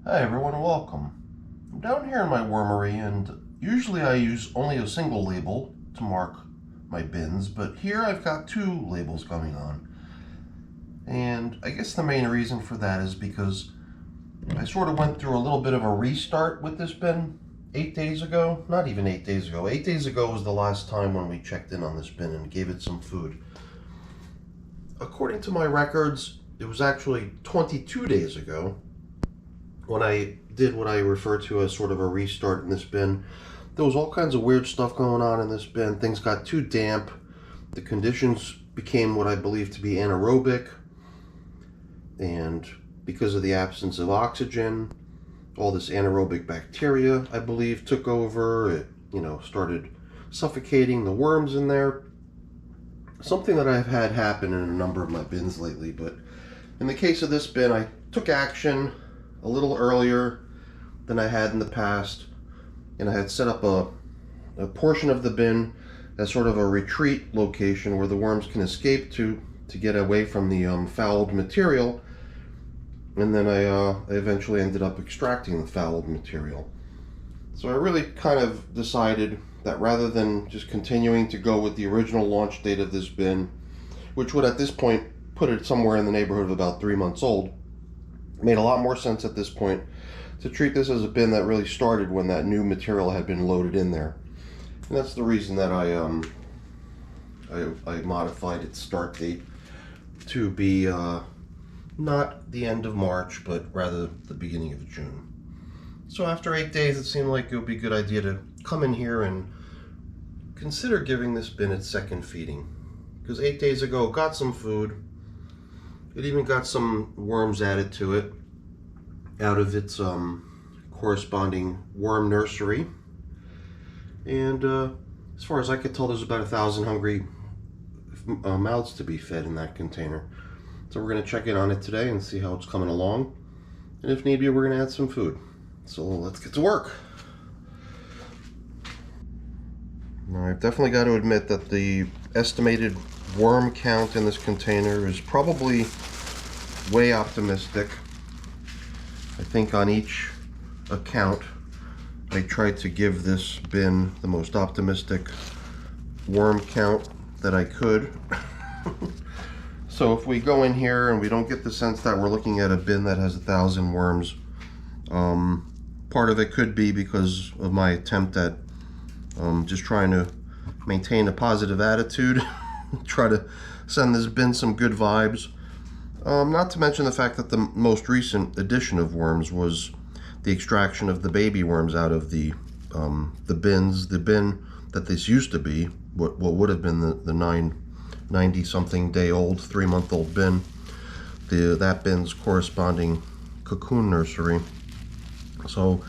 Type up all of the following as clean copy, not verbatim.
Hi everyone, welcome. I'm down here in my wormery, and usually I use only a single label to mark my bins, but here I've got two labels going on. And I guess the main reason for that is because I sort of went through a little bit of a restart with this bin 8 days ago. Not even 8 days ago. 8 days ago was the last time when we checked in on this bin and gave it some food. According to my records, it was actually 22 days ago when I did what I refer to as sort of a restart in this bin. There was all kinds of weird stuff going on in this bin. Things got too damp. The conditions became what I believe to be anaerobic. And because of the absence of oxygen, all this anaerobic bacteria, I believe, took over. It, started suffocating the worms in there. Something that I've had happen in a number of my bins lately. But in the case of this bin, I took action a little earlier than I had in the past, and I had set up a portion of the bin as sort of a retreat location where the worms can escape to get away from the fouled material, and then I eventually ended up extracting the fouled material. So I really kind of decided that rather than just continuing to go with the original launch date of this bin, which would at this point put it somewhere in the neighborhood of about 3 months old, it made a lot more sense at this point to treat this as a bin that really started when that new material had been loaded in there. And that's the reason that I modified its start date to be not the end of March, but rather the beginning of June. So after 8 days, it seemed like it would be a good idea to come in here and consider giving this bin its second feeding. Because 8 days ago, it got some food. It even got some worms added to it out of its corresponding worm nursery. And as far as I could tell, there's about 1,000 hungry mouths to be fed in that container. So we're going to check in on it today and see how it's coming along. And if need be, we're going to add some food. So let's get to work. Now, I've definitely got to admit that the estimated worm count in this container is probably way optimistic. I think on each account I tried to give this bin the most optimistic worm count that I could. So if we go in here and we don't get the sense that we're looking at a bin that has 1,000 worms, part of it could be because of my attempt at just trying to maintain a positive attitude, try to send this bin some good vibes. Not to mention the fact that the most recent addition of worms was the extraction of the baby worms out of the bins. The bin that this used to be, what would have been the 90-something day old, 3-month-old bin, that bin's corresponding cocoon nursery. So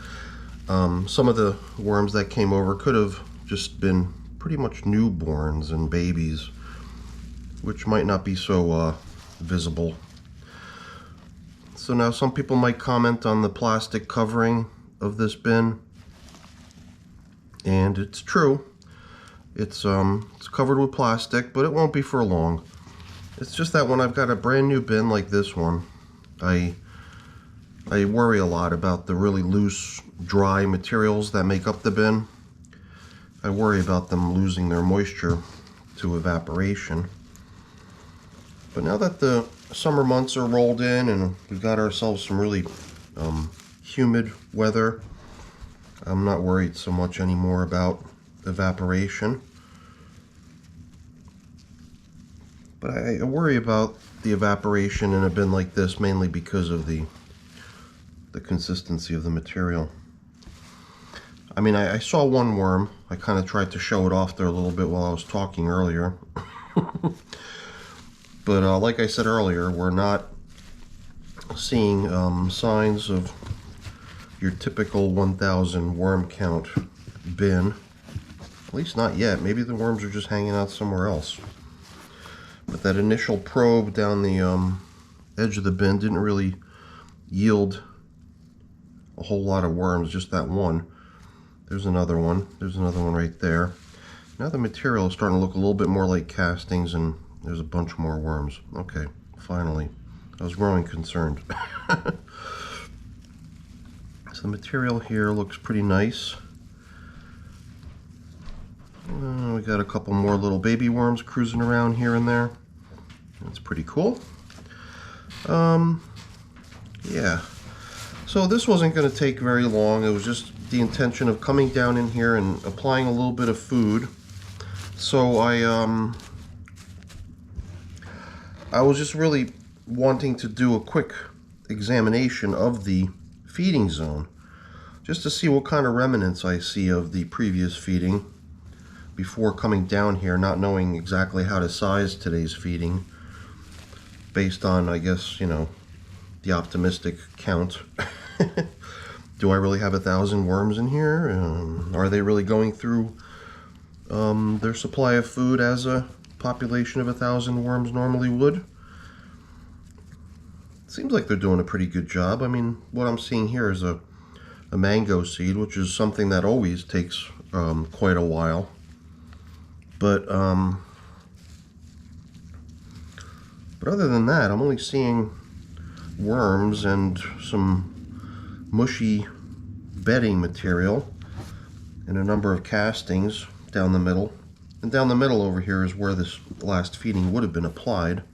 some of the worms that came over could have just been pretty much newborns and babies, which might not be so visible. So now some people might comment on the plastic covering of this bin, and it's true. It's covered with plastic, but it won't be for long. It's just that when I've got a brand new bin like this one, I worry a lot about the really loose, dry materials that make up the bin. I worry about them losing their moisture to evaporation. But now that the summer months are rolled in and we've got ourselves some really humid weather, I'm not worried so much anymore about evaporation. But I worry about the evaporation in a bin like this mainly because of the consistency of the material. I mean, I saw one worm. I kind of tried to show it off there a little bit while I was talking earlier. But like I said earlier, we're not seeing signs of your typical 1,000 worm count bin. At least not yet. Maybe the worms are just hanging out somewhere else. But that initial probe down the edge of the bin didn't really yield a whole lot of worms, just that one. There's another one. There's another one right there. Now the material is starting to look a little bit more like castings, and there's a bunch more worms. Okay, finally. I was growing concerned. the material here looks pretty nice. We got a couple more little baby worms cruising around here and there. That's pretty cool. Yeah. So this wasn't going to take very long. It was just the intention of coming down in here and applying a little bit of food. So I was just really wanting to do a quick examination of the feeding zone, just to see what kind of remnants I see of the previous feeding before coming down here, not knowing exactly how to size today's feeding based on, I guess, you know, the optimistic count. Do I really have 1,000 worms in here? Are they really going through their supply of food as a population of 1,000 worms normally would? Seems like they're doing a pretty good job. I mean, what I'm seeing here is a mango seed, which is something that always takes quite a while. But other than that, I'm only seeing worms and some mushy bedding material and a number of castings down the middle. And down the middle over here is where this last feeding would have been applied.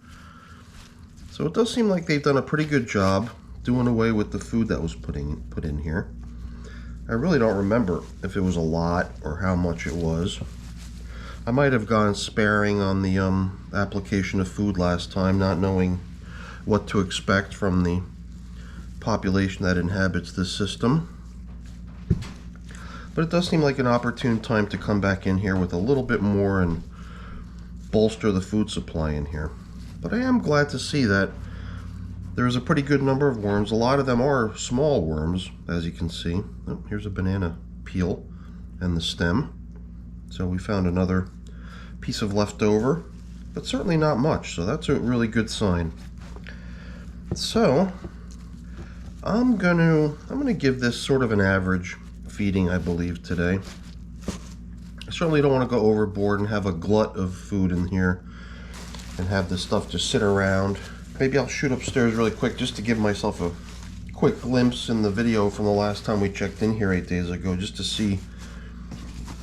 So it does seem like they've done a pretty good job doing away with the food that was put in here. I really don't remember if it was a lot or how much it was. I might have gone sparing on the application of food last time, not knowing what to expect from the population that inhabits this system. But it does seem like an opportune time to come back in here with a little bit more and bolster the food supply in here. But I am glad to see that there's a pretty good number of worms. A lot of them are small worms, as you can see. Oh, here's a banana peel and the stem. So we found another piece of leftover, but certainly not much, so that's a really good sign. So I'm gonna give this sort of an average feeding, I believe, today. I certainly don't want to go overboard and have a glut of food in here and have this stuff just sit around. Maybe I'll shoot upstairs really quick just to give myself a quick glimpse in the video from the last time we checked in here 8 days ago, just to see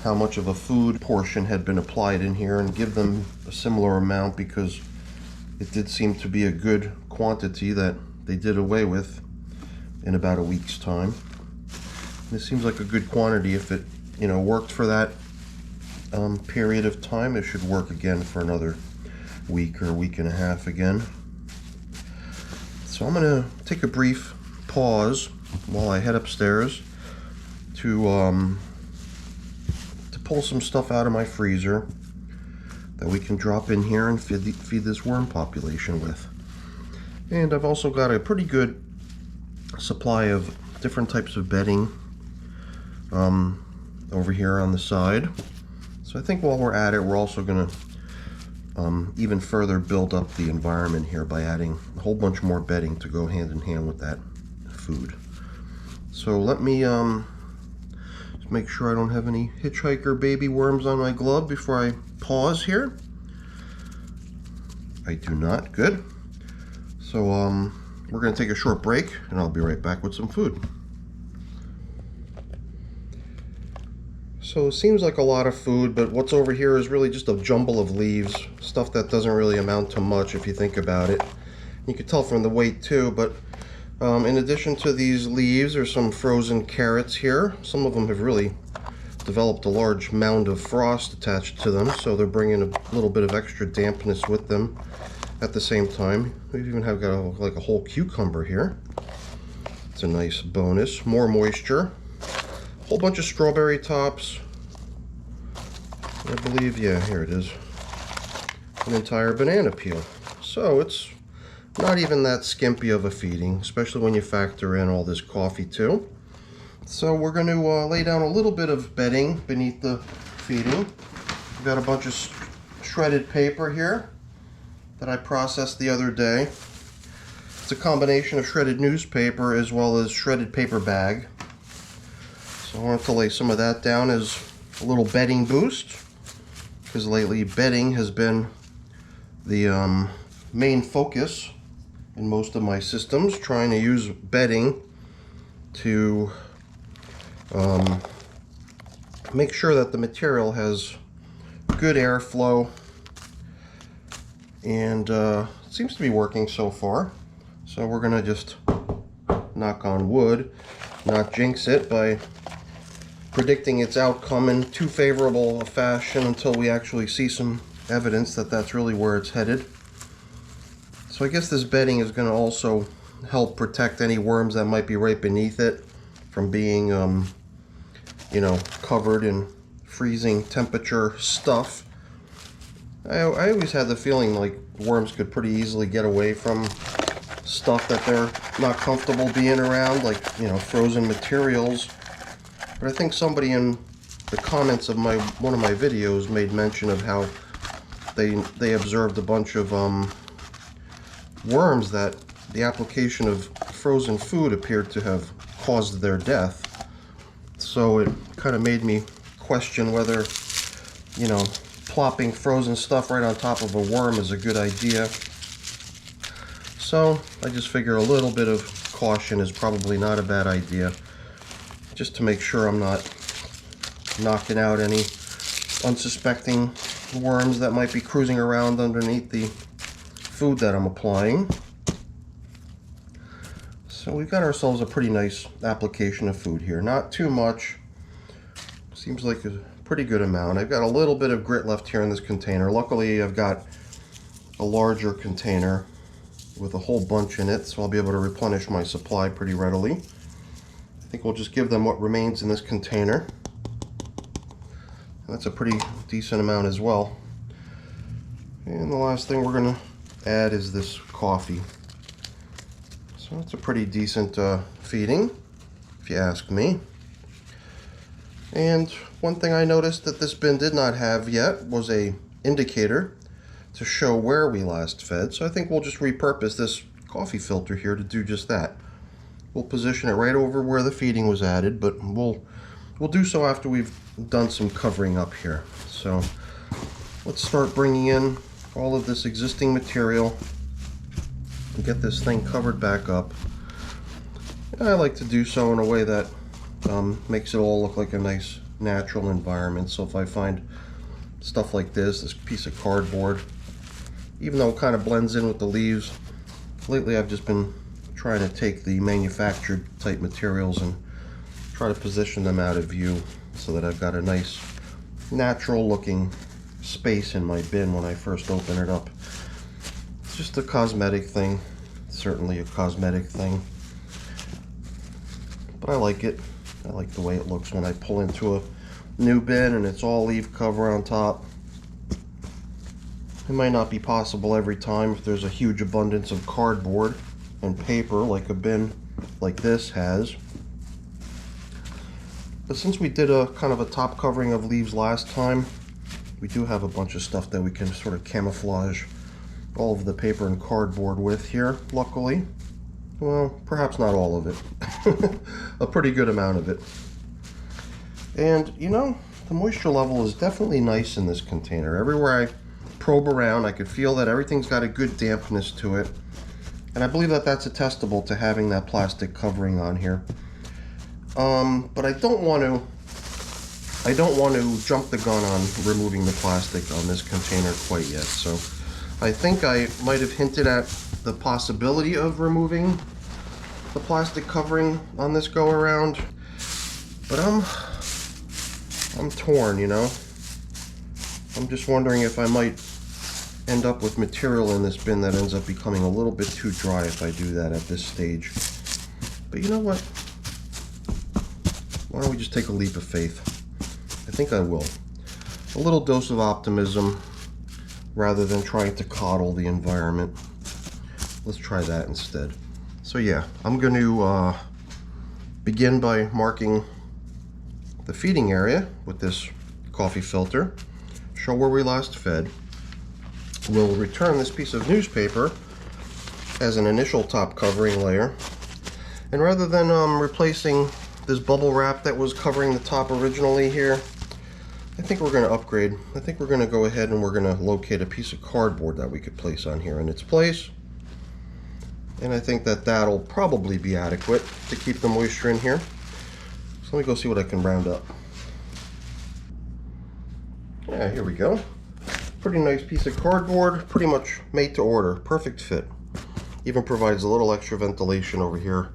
how much of a food portion had been applied in here and give them a similar amount, because it did seem to be a good quantity that they did away with in about a week's time. This seems like a good quantity. If it, you know, worked for that period of time, it should work again for another week or a week and a half again. So I'm gonna take a brief pause while I head upstairs to pull some stuff out of my freezer that we can drop in here and feed this worm population with. And I've also got a pretty good supply of different types of bedding over here on the side. So I think while we're at it, we're also going to even further build up the environment here by adding a whole bunch more bedding to go hand in hand with that food. So let me just make sure I don't have any hitchhiker baby worms on my glove before I pause here. I do not. Good. So we're going to take a short break and I'll be right back with some food. So it seems like a lot of food, but what's over here is really just a jumble of leaves, stuff that doesn't really amount to much if you think about it. You can tell from the weight too, but in addition to these leaves, there's some frozen carrots here. Some of them have really developed a large mound of frost attached to them, so they're bringing a little bit of extra dampness with them at the same time. We even have got like a whole cucumber here. It's a nice bonus. More moisture. A whole bunch of strawberry tops. I believe, yeah, here it is. An entire banana peel. So it's not even that skimpy of a feeding, especially when you factor in all this coffee too. So we're going to lay down a little bit of bedding beneath the feeding. We've got a bunch of shredded paper here that I processed the other day. It's a combination of shredded newspaper as well as shredded paper bag. So I wanted to lay some of that down as a little bedding boost, because lately bedding has been the main focus in most of my systems, trying to use bedding to Make sure that the material has good airflow, and it seems to be working so far. So we're gonna just knock on wood, not jinx it by predicting its outcome in too favorable a fashion until we actually see some evidence that that's really where it's headed. So I guess this bedding is going to also help protect any worms that might be right beneath it from being, you know, covered in freezing temperature stuff. I always had the feeling like worms could pretty easily get away from stuff that they're not comfortable being around, like, you know, frozen materials. But I think somebody in the comments of one of my videos made mention of how they observed a bunch of worms that the application of frozen food appeared to have caused their death. So it kind of made me question whether, you know, plopping frozen stuff right on top of a worm is a good idea. So I just figure a little bit of caution is probably not a bad idea, just to make sure I'm not knocking out any unsuspecting worms that might be cruising around underneath the food that I'm applying. So we've got ourselves a pretty nice application of food here. Not too much. Seems like a pretty good amount. I've got a little bit of grit left here in this container. Luckily, I've got a larger container with a whole bunch in it, so I'll be able to replenish my supply pretty readily. I think we'll just give them what remains in this container. That's a pretty decent amount as well. And the last thing we're going to add is this coffee. So it's a pretty decent feeding, if you ask me. And one thing I noticed that this bin did not have yet was a indicator to show where we last fed. So I think we'll just repurpose this coffee filter here to do just that. We'll position it right over where the feeding was added, but we'll do so after we've done some covering up here. So let's start bringing in all of this existing material and get this thing covered back up. And I like to do so in a way that makes it all look like a nice natural environment. So if I find stuff like this piece of cardboard, even though it kind of blends in with the leaves, lately I've just been trying to take the manufactured type materials and try to position them out of view so that I've got a nice natural looking space in my bin when I first open it up. It's just a cosmetic thing, certainly a cosmetic thing, but I like it. I like the way it looks when I pull into a new bin and it's all leaf cover on top. It might not be possible every time if there's a huge abundance of cardboard and paper like a bin like this has. But since we did a kind of a top covering of leaves last time, we do have a bunch of stuff that we can sort of camouflage all of the paper and cardboard with here, luckily. Well, perhaps not all of it. A pretty good amount of it. And, you know, the moisture level is definitely nice in this container. Everywhere I probe around, I could feel that everything's got a good dampness to it. And I believe that that's attestable to having that plastic covering on here. But I don't want to jump the gun on removing the plastic on this container quite yet. So I think I might have hinted at the possibility of removing the plastic covering on this go around, but I'm torn, you know. I'm just wondering if I might end up with material in this bin that ends up becoming a little bit too dry if I do that at this stage. But you know what? Why don't we just take a leap of faith? I think I will. A little dose of optimism rather than trying to coddle the environment. Let's try that instead. So yeah, I'm going to begin by marking the feeding area with this coffee filter, show where we last fed. We'll return this piece of newspaper as an initial top covering layer, and rather than replacing this bubble wrap that was covering the top originally here, I think we're going to upgrade. I think we're going to go ahead and we're going to locate a piece of cardboard that we could place on here in its place. And I think that that'll probably be adequate to keep the moisture in here. So let me go see what I can round up. Yeah, here we go. Pretty nice piece of cardboard, pretty much made to order, perfect fit. Even provides a little extra ventilation over here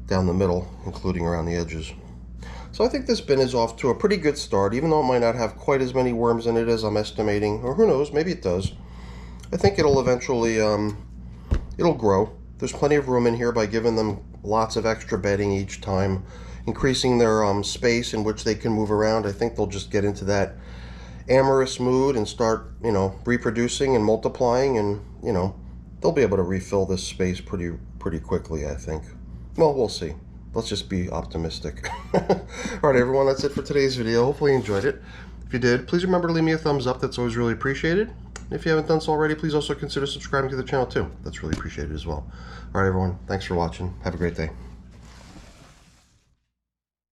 down the middle, including around the edges. So I think this bin is off to a pretty good start, even though it might not have quite as many worms in it as I'm estimating, or who knows, maybe it does. I think it'll eventually, it'll grow. There's plenty of room in here by giving them lots of extra bedding each time, increasing their space in which they can move around. I think they'll just get into that amorous mood and start, you know, reproducing and multiplying, and, you know, they'll be able to refill this space pretty quickly, I think. Well, we'll see. Let's just be optimistic. Alright everyone, that's it for today's video. Hopefully you enjoyed it. If you did, please remember to leave me a thumbs up. That's always really appreciated. If you haven't done so already, please also consider subscribing to the channel too. That's really appreciated as well. Alright everyone, thanks for watching. Have a great day.